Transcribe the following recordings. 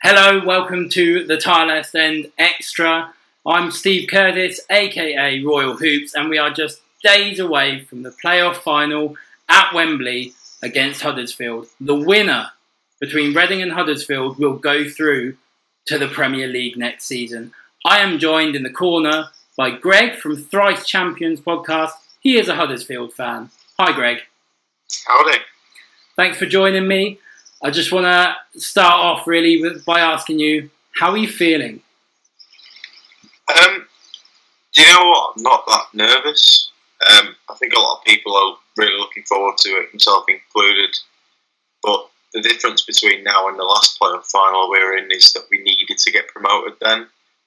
Hello, welcome to the Thrice End Extra. I'm Steve Curdis, aka Royal Hoops, and we are just days away from the playoff final at Wembley against Huddersfield. The winner between Reading and Huddersfield will go through to the Premier League next season. I am joined in the corner by Greg from Thrice Champions podcast. He is a Huddersfield fan. Hi, Greg. Howdy. Thanks for joining me. I just want to start off really by asking you, how are you feeling? Do you know what? I'm not that nervous. I think a lot of people are really looking forward to it, myself included. But the difference between now and the last playoff final we were in is that we needed to get promoted then,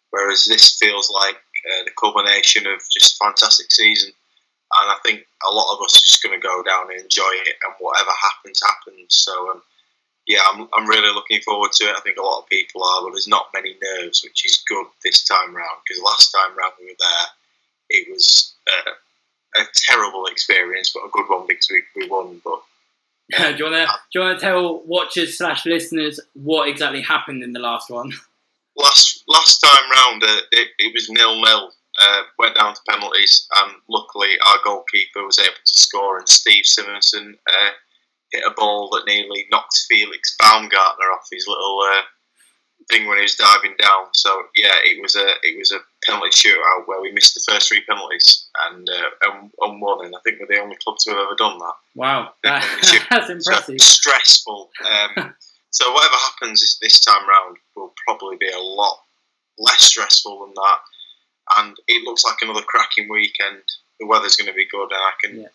whereas this feels like the culmination of just a fantastic season. And I think a lot of us are just going to go down and enjoy it, and whatever happens, happens. So, yeah, I'm really looking forward to it. I think a lot of people are, but there's not many nerves, which is good this time round, because last time round we were there, it was a terrible experience, but a good one because we won. But do you want to tell watchers / listeners what exactly happened in the last one? Last time round, it was 0-0. Went down to penalties, and luckily our goalkeeper was able to score, and Steve Simonson hit a ball that nearly knocked Felix Baumgartner off his little thing when he was diving down. So yeah, it was a penalty shootout where we missed the first 3 penalties and won, and I think we're the only club to have ever done that. Wow, that's impressive. So stressful. So whatever happens this time round will probably be a lot less stressful than that. And it looks like another cracking weekend. The weather's going to be good, and I can,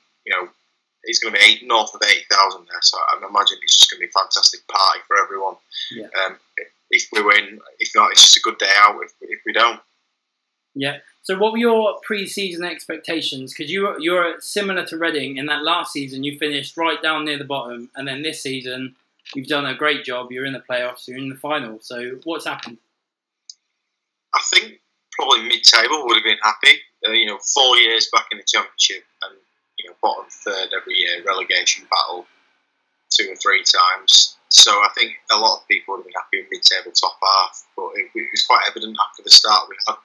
it's going to be north of 80,000 there. So I imagine it's just going to be a fantastic party for everyone. Yeah. If we win, if not, it's just a good day out. If we don't. Yeah. So what were your pre-season expectations? Because you're similar to Reading in that last season you finished right down near the bottom, and then this season you've done a great job. You're in the playoffs. You're in the final. So what's happened? I think probably mid-table would have been happy. 4 years back in the Championship and bottom third every year, relegation battle 2 or 3 times. So I think a lot of people would have been happy with mid-table top half. But it was quite evident after the start we had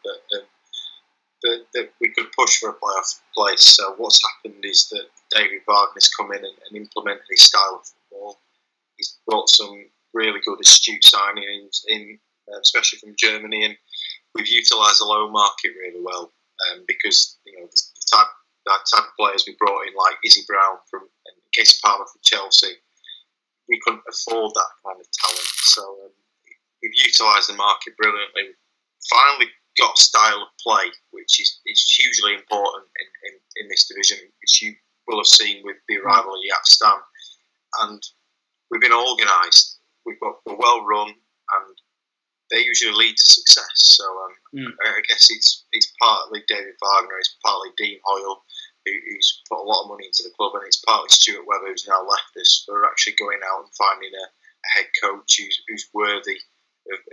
that we could push for a playoff place. So what's happened is that David Wagner's come in and implemented his style of football. He's brought some really good, astute signings in, especially from Germany, and we've utilised the loan market really well because the type of players we brought in, like Izzy Brown and Casey Palmer from Chelsea, we couldn't afford that kind of talent. So we've utilised the market brilliantly. We've finally got a style of play which is hugely important in this division, which you will have seen with the arrival of Yap Stam. And we've been organised. We're well run, and they usually lead to success. So I guess it's partly David Wagner, it's partly Dean Hoyle, who's put a lot of money into the club, and it's partly Stuart Webber, who's now left us. We're actually going out and finding a head coach who's worthy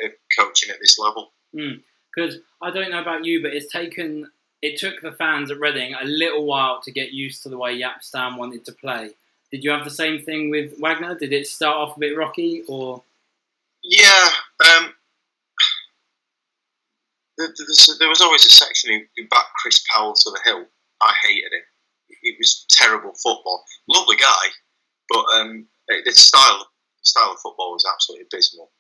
of coaching at this level. Because I don't know about you, but it took the fans at Reading a little while to get used to the way Yap Stam wanted to play. Did you have the same thing with Wagner? Did it start off a bit rocky, or? Yeah. There was always a section who backed Chris Powell to the hill. I hated him. It was terrible football. Lovely guy, but the style of football was absolutely abysmal.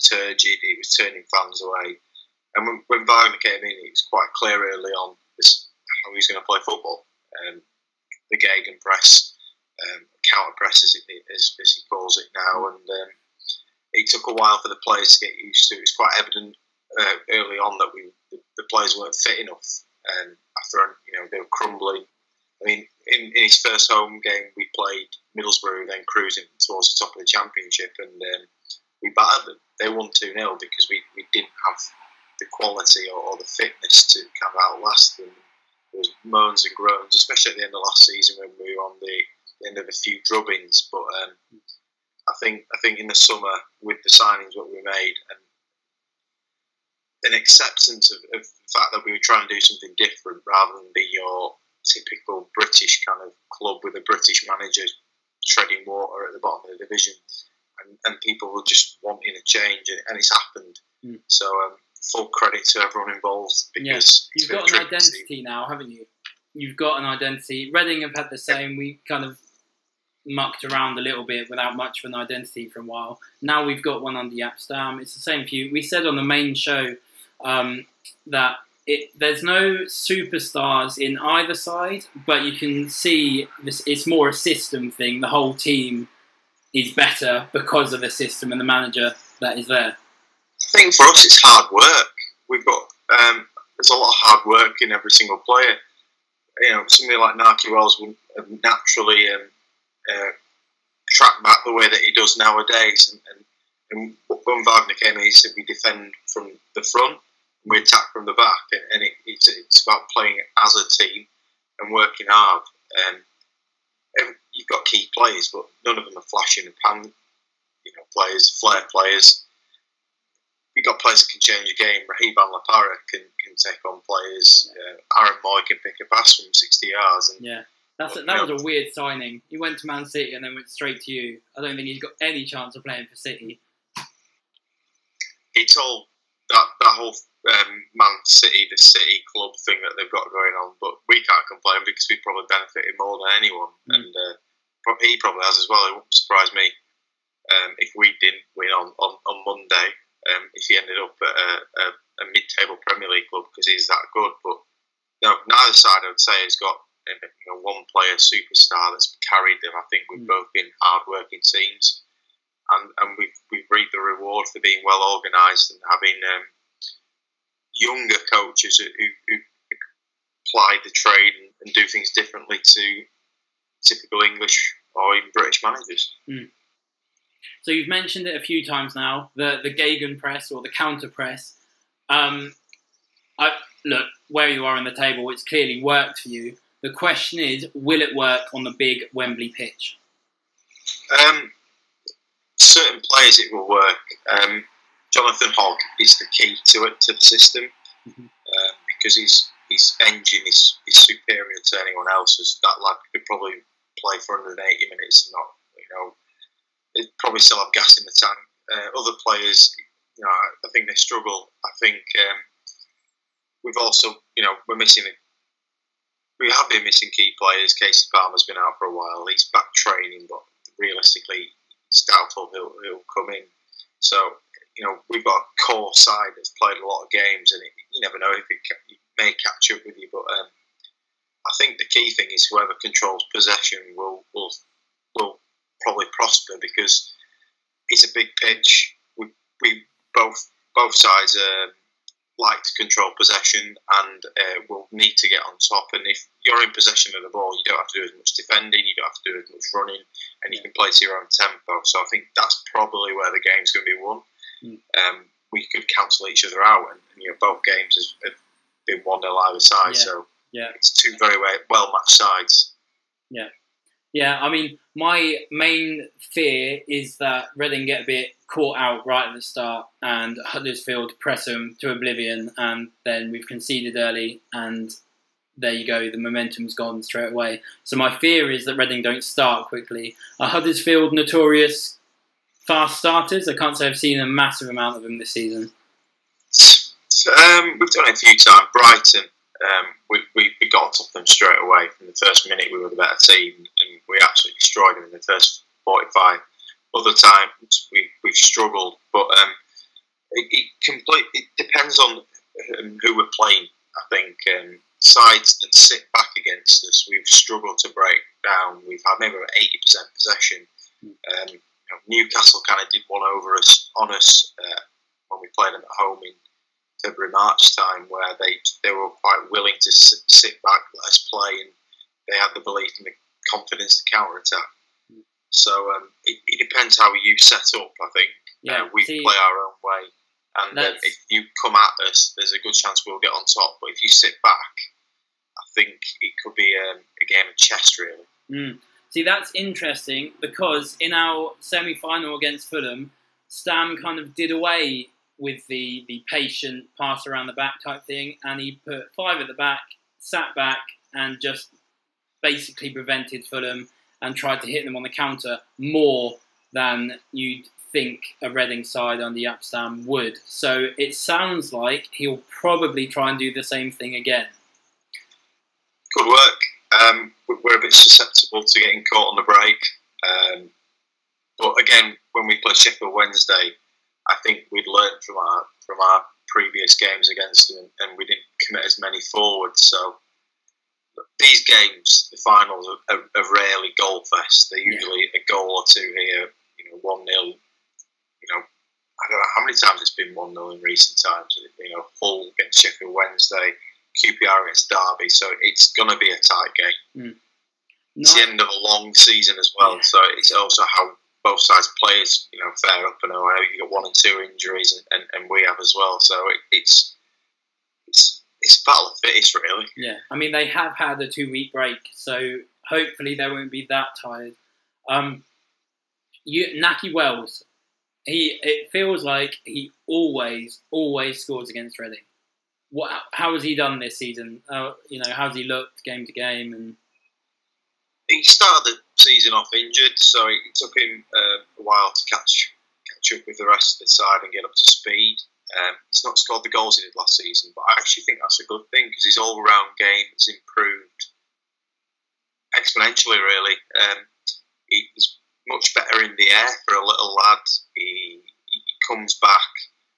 Turgid, he was turning fans away. And when Wagner came in, it was quite clear early on how he was going to play football. The gegenpress, counter press as he calls it now, and it took a while for the players to get used to it. It was quite evident early on that the players weren't fit enough. After they were crumbling. I mean, in his first home game, we played Middlesbrough, then cruising towards the top of the Championship, and we battered them. They won 2-0 because we didn't have the quality or the fitness to kind of outlast them. There was moans and groans, especially at the end of last season when we were on the end of a few drubbings. But I think in the summer, with the signings that we made and an acceptance of the fact that we were trying to do something different rather than be your typical British kind of club with a British manager treading water at the bottom of the division, and people were just wanting a change, and it's happened. So full credit to everyone involved, because you've got an identity now, haven't you? You've got an identity. Reading have had the same. We kind of mucked around a little bit without much of an identity for a while. Now we've got one under Yapstam. It's the same for you. We said on the main show that there's no superstars in either side, but you can see this. It's more a system thing. The whole team is better because of the system and the manager that is there. I think for us it's hard work. We've got there's a lot of hard work in every single player. You know, somebody like Naki Wells would naturally track back the way that he does nowadays. And when Wagner came in, he said we defend from the front, and we attack from the back, and it's about playing as a team and working hard. You've got key players, but none of them are flash in the pan. You know, players, flair players. You've got players that can change a game. Rahim Van La Parra can take on players. Aaron Moy can pick a pass from 60 yards. And, yeah, that was a weird signing. He went to Man City and then went straight to you. I don't think he's got any chance of playing for City. It's all that whole Man City, the City club thing that they've got going on, but we can't complain because we probably benefited more than anyone, and he probably has as well. It wouldn't surprise me if we didn't win on Monday. If he ended up at a mid-table Premier League club, because he's that good. But no, neither side, I would say, has got one player superstar that's carried them. I think we've both been hard-working teams, and we've reaped the reward for being well organised and having younger coaches who apply the trade and do things differently to typical English or even British managers. So you've mentioned it a few times now, the gegenpress or the counter press. Look, where you are on the table, it's clearly worked for you. The question is, will it work on the big Wembley pitch? Certain players it will work. Jonathan Hogg is the key to the system, because his engine is superior to anyone else's. That lad could probably play for 180 minutes and not, they'd probably still have gas in the tank. Other players, I think they struggle. I think we've also, we have been missing key players. Casey Palmer's been out for a while. He's back training, but realistically, it's doubtful he'll come in. So, we've got a core side that's played a lot of games, and you never know if it may catch up with you. But I think the key thing is whoever controls possession will probably prosper, because it's a big pitch. We both sides like to control possession and will need to get on top. And if you're in possession of the ball, you don't have to do as much defending, you don't have to do as much running, and you can play to your own tempo. So I think that's probably where the game's going to be won. We could cancel each other out, and both games have been 1-0 either side. So it's two very well matched sides. Yeah, I mean, my main fear is that Reading get a bit caught out right at the start and Huddersfield press them to oblivion, and then we've conceded early, and there you go, the momentum's gone straight away. So my fear is that Reading don't start quickly. Are Huddersfield notorious fast starters? I can't say I've seen a massive amount of them this season. We've done it a few times. Brighton, we got on top of them straight away. From the first minute, we were the better team, and we absolutely destroyed them in the first 45. Other times, we've struggled, but it depends on who we're playing. I think sides that sit back against us, we've struggled to break down. We've had maybe about 80% possession. Newcastle kind of did one over us on us when we played them at home in February, March time, where they were quite willing to sit back, let us play, and they had the belief and the confidence to counter attack. So it depends how you set up. I think we play our own way, and if you come at us, there's a good chance we'll get on top. But if you sit back, I think it could be a game of chess, really. See, that's interesting, because in our semi-final against Fulham, Stam kind of did away with the patient pass around the back type thing, and he put 5 at the back, sat back, and just basically prevented Fulham and tried to hit them on the counter more than you'd think a Reading side on the Upstam would. So it sounds like he'll probably try and do the same thing again. Good work. We're a bit susceptible to getting caught on the break. But again, when we play Sheffield Wednesday, I think we'd learned from our previous games against them, and we didn't commit as many forwards. So these games, the finals, are rarely goal fest. They're usually a goal or two here, 1-0. I don't know how many times it's been 1-0 in recent times. Hull against Sheffield Wednesday, QPR against Derby. So it's going to be a tight game. It's the end of a long season as well. So it's also how both sides players, fare up. And I know you got 1 and 2 injuries, and we have as well. So it's battle of fittest, really. Yeah, I mean, they have had a 2-week break, so hopefully they won't be that tired. Nahki Wells, it feels like he always scores against Reading. How has he done this season? How's he looked game to game? And he started the season off injured, so it took him a while to catch up with the rest of the side and get up to speed. He's not scored the goals he did last season, but I actually think that's a good thing because his all-round game has improved exponentially, really. He's much better in the air for a little lad. He comes back,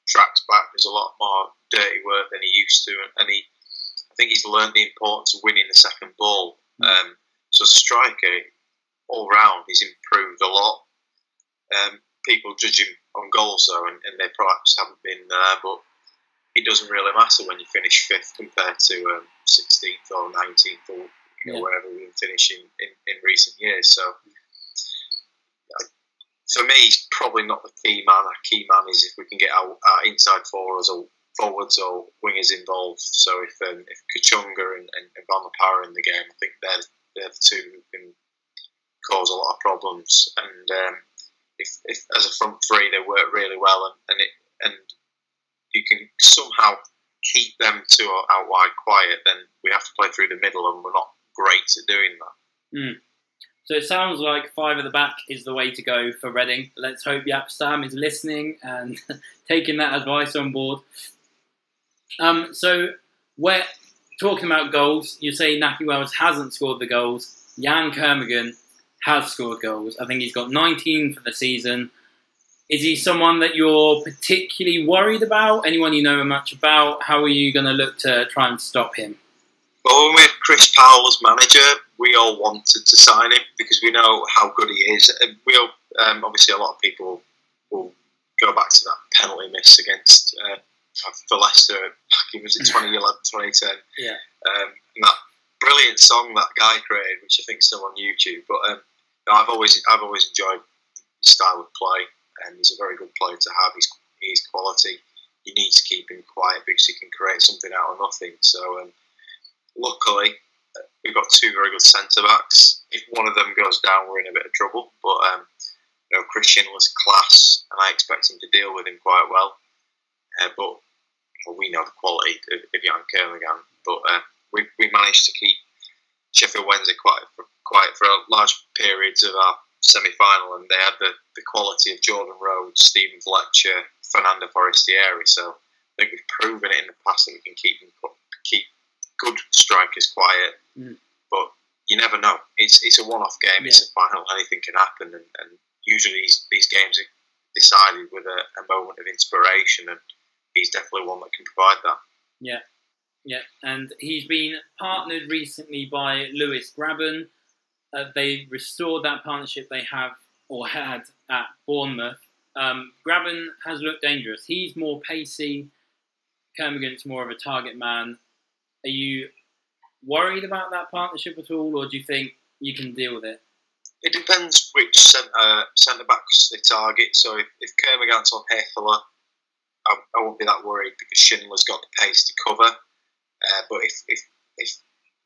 tracks back. There's a lot more dirty work than he used to, and I think he's learned the importance of winning the second ball. So as a striker, all round, he's improved a lot. People judge him on goals though, and they perhaps haven't been there, but it doesn't really matter when you finish 5th compared to 16th or 19th or wherever we've been finishing in recent years. So for me, he's probably not the key man. Our key man is if we can get our inside forwards or wingers involved. So if Kachunga and Van der Parra are in the game, I think they're the two who can cause a lot of problems. And if as a front three they work really well, and you can somehow keep them two out wide quiet, then we have to play through the middle, and we're not great at doing that. So it sounds like 5 at the back is the way to go for Reading. Let's hope Yapstam is listening and taking that advice on board. So we're talking about goals. You say Nahki Wells hasn't scored the goals. Jan Kermigan has scored goals. I think he's got 19 for the season. Is he someone that you're particularly worried about? Anyone you know much about? How are you going to look to try and stop him? Well, when we had Chris Powell as manager, we all wanted to sign him because we know how good he is. Obviously, a lot of people will go back to that penalty miss against for Leicester back in 2011, 2010. Yeah. And that brilliant song that guy created, which I think is still on YouTube. But I've always enjoyed his style of play, and he's a very good player to have. He's quality. You need to keep him quiet because he can create something out of nothing. So luckily, we've got 2 very good centre backs. If one of them goes down, we're in a bit of trouble. But Christian was class, and I expect him to deal with him quite well. But we know the quality of Jan Kermigan. But we managed to keep Sheffield Wednesday quiet for large periods of our semi-final, and they had the quality of Jordan Rhodes, Stephen Fletcher, Fernando Forestieri. So I think we've proven it in the past that we can keep good strikers quiet. But you never know. It's a one-off game. It's a final. Anything can happen, and usually these games are decided with a moment of inspiration, and he's definitely one that can provide that. Yeah, and he's been partnered recently by Lewis Grabban. They restored that partnership they have or had at Bournemouth. Grabban has looked dangerous. He's more pacey. Kermigan's more of a target man. Are you worried about that partnership at all, or do you think you can deal with it? It depends which centre backs they target. So if Kermigan's on Hefele, I won't be that worried because Schindler's got the pace to cover. But if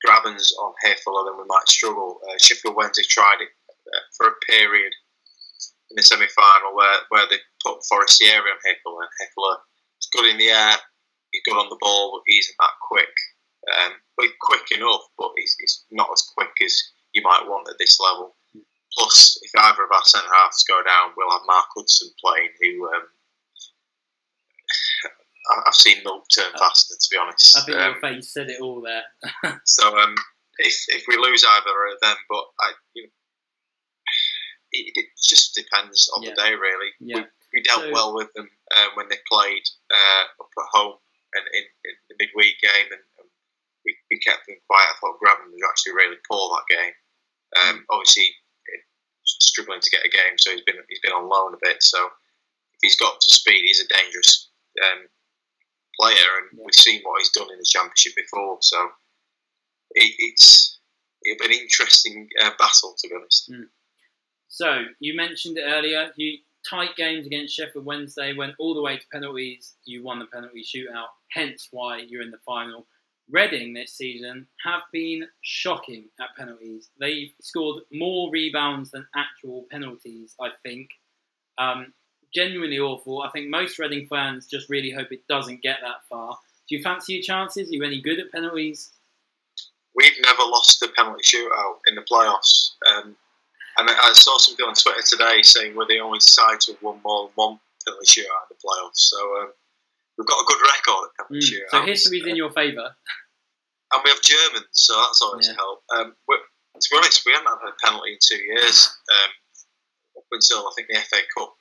Grabban's on Hefele, then we might struggle. Sheffield Wednesday tried it for a period in the semi-final where they put Forestieri on Hefele, and Hefele is good in the air, he's good on the ball, but he isn't that quick. But he's quick enough, but he's not as quick as you might want at this level. Plus, if either of our centre halves go down, we'll have Mark Hudson playing, who I've seen milk turn faster, to be honest. I think your face said it all there. So if we lose either of them, but it just depends on the day, really. Yeah. We dealt well with them when they played up at home and in the midweek game, and we kept them quiet. I thought Grabban was actually really poor that game. Obviously, struggling to get a game, so he's been on loan a bit. So if he's got up to speed, he's a dangerous player, and we've seen what he's done in the Championship before. So it'll be an interesting battle, to be honest. So you mentioned it earlier. You tight games against Sheffield Wednesday, went all the way to penalties. You won the penalty shootout, hence why you're in the final. Reading this season have been shocking at penalties. They've scored more rebounds than actual penalties, I think. Genuinely awful. I think most Reading fans just really hope it doesn't get that far. Do you fancy your chances? Are you any good at penalties? We've never lost a penalty shootout in the playoffs. And I saw something on Twitter today saying we're the only side to have won more than one penalty shootout in the playoffs. So we've got a good record at penalty shootouts. So history's in your favour. And we have Germans, so that's always a help. To be honest, we haven't had a penalty in 2 years. Up until, I think, the FA Cup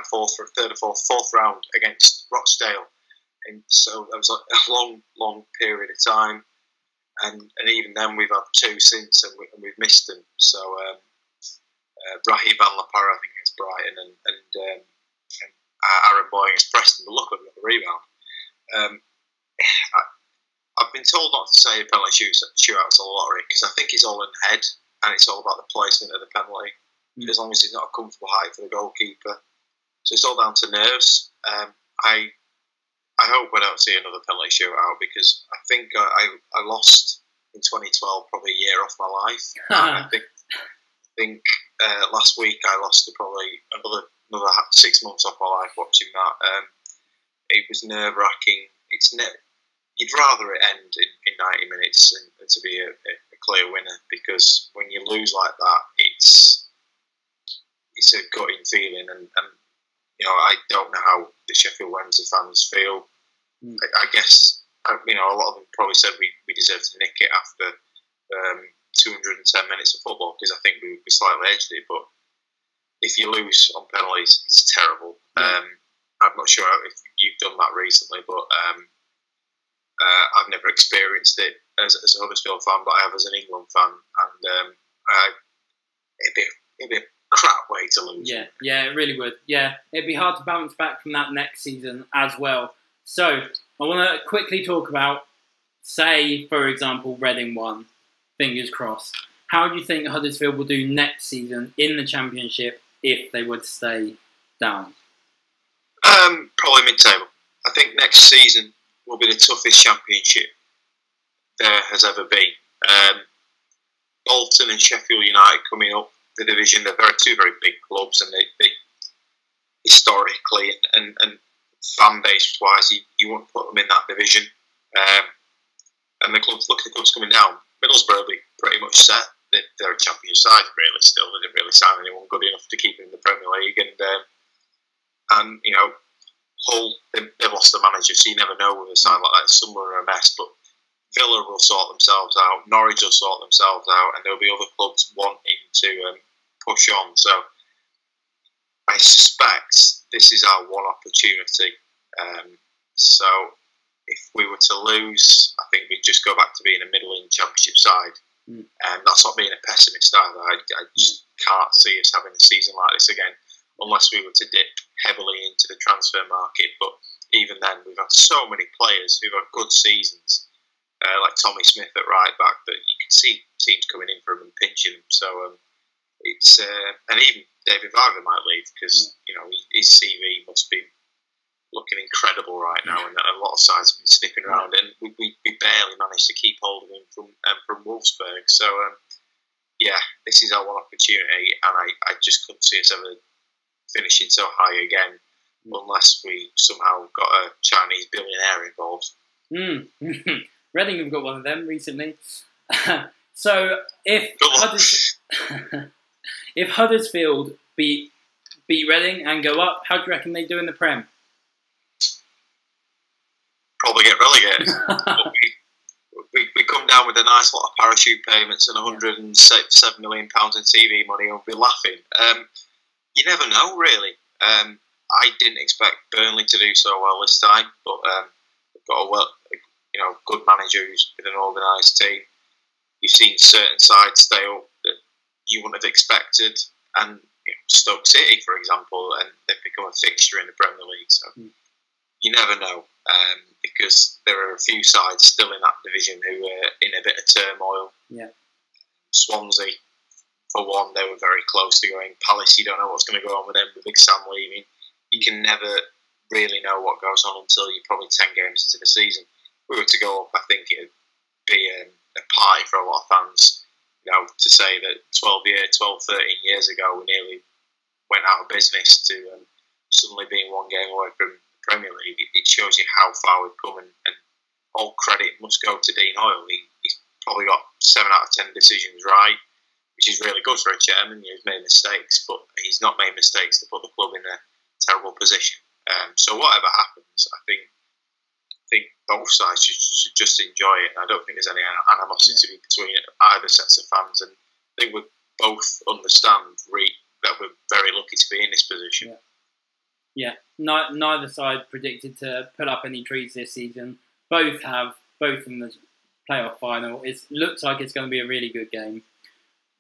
fourth round against Rochdale. And so that was like a long period of time. And even then, we've had two since, and we've missed them. So Rahi Van La Parra, I think, against Brighton, and Aaron Boy against Preston. But look at the rebound. I've been told not to say penalty shootouts a lottery because I think it's all in the head, and it's all about the placement of the penalty. As long as it's not a comfortable height for the goalkeeper, so it's all down to nerves. I hope I don't see another penalty shootout because I think I lost in 2012 probably a year off my life. I think last week I lost probably another 6 months off my life watching that. It was nerve wracking. You'd rather it end in 90 minutes and to be a clear winner, because when you lose like that, it's a gutting feeling, and I don't know how the Sheffield Wednesday fans feel. I guess a lot of them probably said we deserve to nick it after 210 minutes of football, because I think we slightly edged it. But if you lose on penalties, it's terrible. I'm not sure if you've done that recently, but I've never experienced it as a Huddersfield fan, but I have as an England fan, and it'd be a crap way to lose. Yeah, it really would. Yeah, it'd be hard to bounce back from that next season as well. So I want to quickly talk about, say, for example, Reading won. Fingers crossed. How do you think Huddersfield will do next season in the Championship if they would stay down? Probably mid-table. I think next season will be the toughest Championship there has ever been. Bolton and Sheffield United coming up the division. They're two very big clubs, and they historically and fan base wise, you won't put them in that division. And the clubs, look at the clubs coming down. Middlesbrough will be pretty much set. They're a Championship side, really. Still, they didn't really sign anyone good enough to keep them in the Premier League, and Hull, they've lost the manager, so you never know with a side like that. Some are a mess, but Villa will sort themselves out. Norwich will sort themselves out, and there'll be other clubs wanting to push on. So I suspect this is our one opportunity. So if we were to lose, I think we'd just go back to being a middling Championship side. And that's not being a pessimist either. I just can't see us having a season like this again, unless we were to dip heavily into the transfer market. But even then, we've had so many players who've had good seasons, like Tommy Smith at right back, that you can see teams coming in for him and pinching him. So it's and even David Varga might leave because his CV must be looking incredible right now, and a lot of sides have been sniffing around, and we barely managed to keep hold of him from Wolfsburg. So this is our one opportunity, and I just couldn't see us ever finishing so high again unless we somehow got a Chinese billionaire involved. Reading have got one of them recently. So if if Huddersfield beat Reading and go up, how do you reckon they do in the Prem? Probably get relegated. we come down with a nice lot of parachute payments and £107 million in TV money, and we'll be laughing. You never know, really. I didn't expect Burnley to do so well this time, but they've got a good manager who's with an organised team. You've seen certain sides stay up that you wouldn't have expected, and Stoke City, for example, and they've become a fixture in the Premier League. So you never know, because there are a few sides still in that division who are in a bit of turmoil. Yeah, Swansea, for one, they were very close to going. Palace, you don't know what's going to go on with them with Big Sam leaving. You can never really know what goes on until you're probably 10 games into the season. If we were to go up, I think it would be a pie for a lot of fans. To say that 12, 13 years ago we nearly went out of business to suddenly being one game away from the Premier League, it shows you how far we've come, and all credit must go to Dean Hoyle. He's probably got 7 out of 10 decisions right, which is really good for a chairman. He's made mistakes, but he's not made mistakes to put the club in a terrible position. So whatever happens, I think both sides should just enjoy it. I don't think there's any animosity between either sets of fans, and I think we both understand that we're very lucky to be in this position. Yeah. Neither side predicted to put up any trees this season. Both in the playoff final. It looks like it's going to be a really good game.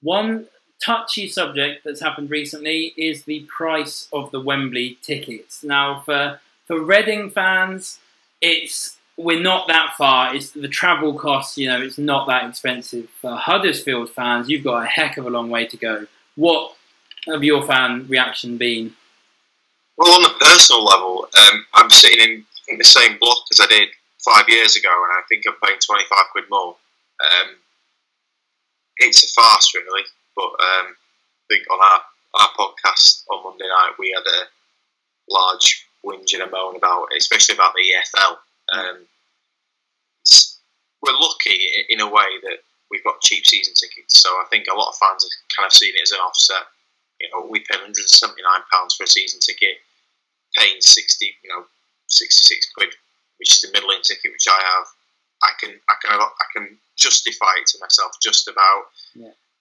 One touchy subject that's happened recently is the price of the Wembley tickets. Now, for Reading fans, we're not that far. It's the travel costs, it's not that expensive. For Huddersfield fans, you've got a heck of a long way to go. What have your fan reaction been? Well, on a personal level, I'm sitting in the same block as I did 5 years ago, and I think I'm paying 25 quid more. It's a farce, really. But I think on our podcast on Monday night, we had a large whinge and a moan about it, especially about the EFL. We're lucky in a way that we've got cheap season tickets, so I think a lot of fans have kind of seen it as an offset. We pay £179 for a season ticket, paying 66 quid, which is the middling ticket, which I have. I can justify it to myself just about,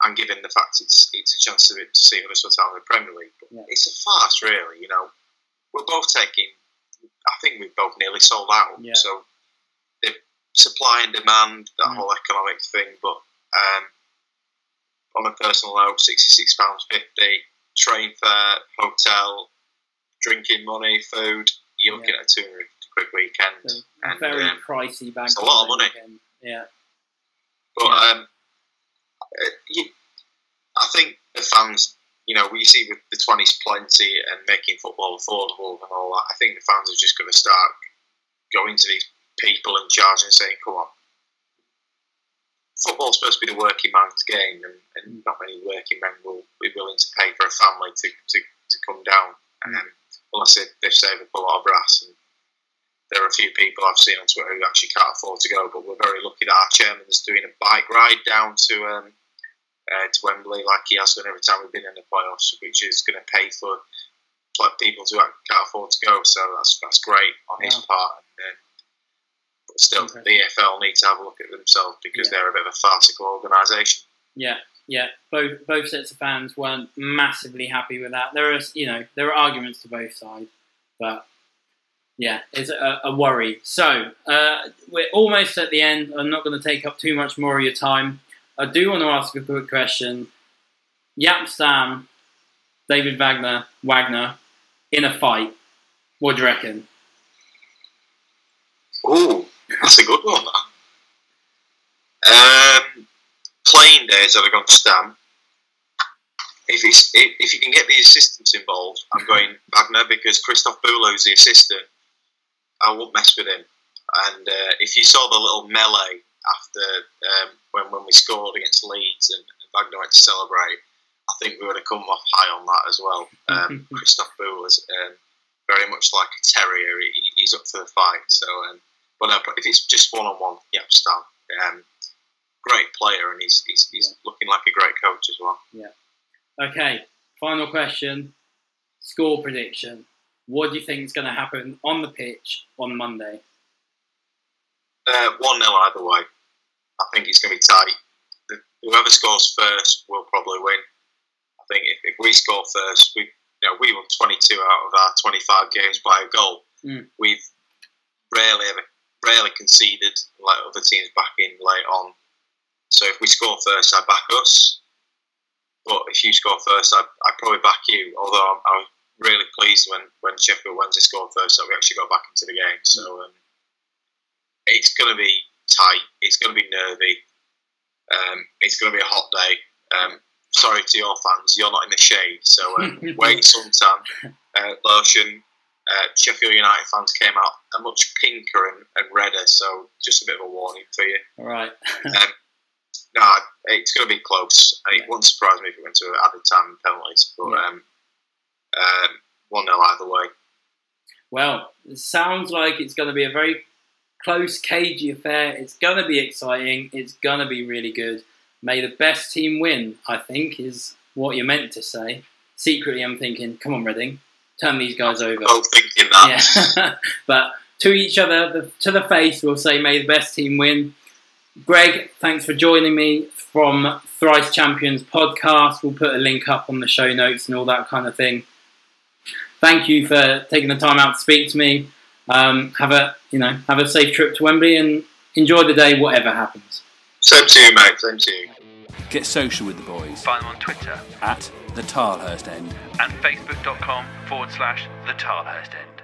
and given the fact it's a chance to see Huddersfield Town in the Premier League. But it's a farce, really. We're both taking. I think we've both nearly sold out. Yeah. So the supply and demand, that whole economic thing. But on a personal note, £66.50, train fare, hotel, drinking money, food. You're looking at a 200 quid weekend. So very pricey bank. It's a lot of money. Weekend. Yeah. But I think the fans, we see with the 20s plenty and making football affordable and all that. I think the fans are just going to start going to these people in charge and saying, come on, football's supposed to be the working man's game, and not many working men will be willing to pay for a family to come down, unless they've saved up a lot of brass. And there are a few people I've seen on Twitter who actually can't afford to go, but we're very lucky that our chairman's doing a bike ride down to Wembley, like he has done every time we've been in the playoffs, which is going to pay for people who can't afford to go. So that's great on his part. But still, the EFL need to have a look at themselves, because they're a bit of a farcical organisation. Yeah. Both sets of fans weren't massively happy with that. There are arguments to both sides, but it's a worry. So we're almost at the end. I'm not going to take up too much more of your time. I do want to ask a quick question. Jaap Stam, David Wagner in a fight. What do you reckon? Oh, that's a good one. Playing days, I'd have gone Stam. If you can get the assistants involved, I'm going Wagner, because Christoph Bühler, who's the assistant, I won't mess with him. And if you saw the little melee after when we scored against Leeds and Wagner went to celebrate, I think we would have come off high on that as well. Christoph Bühler's very much like a terrier. He's up for the fight. So, but no, if it's just one-on-one, Stam. great player, and he's looking like a great coach as well. Yeah. Okay, final question. Score prediction. What do you think is going to happen on the pitch on Monday? 1-0 either way. I think it's going to be tight. Whoever scores first will probably win. I think if we score first, we won 22 out of our 25 games by a goal. We've rarely conceded, like other teams back in late on. So if we score first, I back us. But if you score first, I'd probably back you. Although I was really pleased when Sheffield Wednesday scored first that we actually got back into the game. So it's going to be tight. It's going to be nervy. It's going to be a hot day. Sorry to your fans, you're not in the shade. So wait suntan, lotion. Sheffield United fans came out a much pinker and redder. So just a bit of a warning for you. All right. No, it's going to be close. It wouldn't surprise me if it went to added time and penalties. But 1-0 either way. Well, it sounds like it's going to be a very close, cagey affair. It's going to be exciting. It's going to be really good. May the best team win, I think, is what you're meant to say. Secretly, I'm thinking, come on, Reading, turn these guys over. Both thinking that. Yeah. But to each other, to the face, we'll say, may the best team win. Greg, thanks for joining me from Thrice Champions podcast. We'll put a link up on the show notes and all that kind of thing. Thank you for taking the time out to speak to me. Have a safe trip to Wembley and enjoy the day, whatever happens. Same to you, mate. Same to you. Get social with the boys. Find them on Twitter at the Tilehurst End and facebook.com/the Tilehurst End.